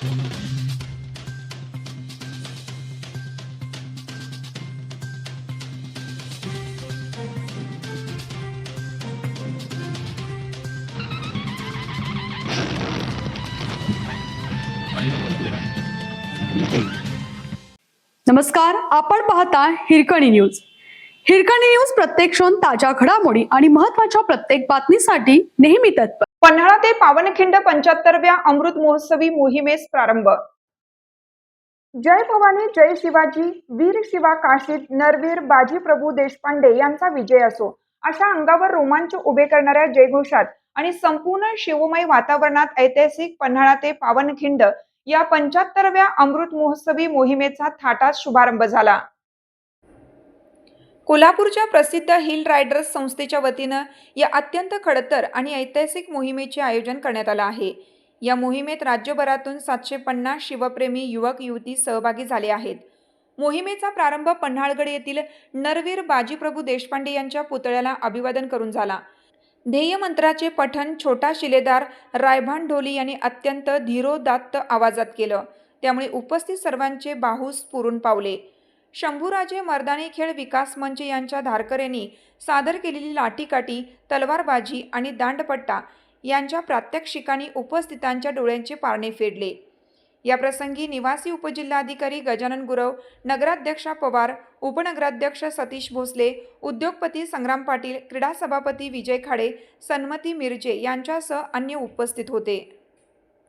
नमस्कार, आपण पाहता हिरकणी न्यूज. हिरकणी न्यूज प्रत्येक क्षण ताज्या घडामोडी आणि महत्त्वाच्या प्रत्येक बातमीसाठी नेहमी तत्पर. पन्हाळा ते पावनखिंड 75व्या अमृत महोत्सवी मोहिमेस प्रारंभ. जय भवानी जय शिवाजी, वीर शिवा काशीत नरवीर बाजी प्रभू देशपांडे यांचा विजय असो, अशा अंगावर रोमांच उभे करणाऱ्या जयघोषात आणि संपूर्ण शिवमय वातावरणात ऐतिहासिक पन्हाळा ते पावनखिंड या 75व्या अमृत महोत्सवी मोहिमेचा थाटात शुभारंभ झाला. कोल्हापूरच्या प्रसिद्ध हिल रायडर्स संस्थेच्या वतीनं या अत्यंत खडतर आणि ऐतिहासिक मोहिमेचे आयोजन करण्यात आलं आहे. या मोहिमेत राज्यभरातून 750 शिवप्रेमी युवक युवती सहभागी झाले आहेत. मोहिमेचा प्रारंभ पन्हाळगड येथील नरवीर बाजीप्रभू देशपांडे यांच्या पुतळ्याला अभिवादन करून झाला. ध्येय मंत्राचे पठण छोटा शिलेदार रायभान ढोली यांनी अत्यंत धीरोदात्त आवाजात केलं. त्यामुळे उपस्थित सर्वांचे बाहू स्फुरून पावले. शंभूराजे मर्दानी खेळ विकास मंच यांच्या धारकऱ्यांनी सादर केलेली लाठीकाठी, तलवारबाजी आणि दांडपट्टा यांच्या प्रात्यक्षिकांनी उपस्थितांच्या डोळ्यांचे पारणे फेडले. या प्रसंगी निवासी उपजिल्हाधिकारी गजानन गुरव, नगराध्यक्षा पवार, उपनगराध्यक्ष सतीश भोसले, उद्योगपती संग्राम पाटील, क्रीडा सभापती विजय खाडे, सन्मती मिरजे यांच्यासह अन्य उपस्थित होते.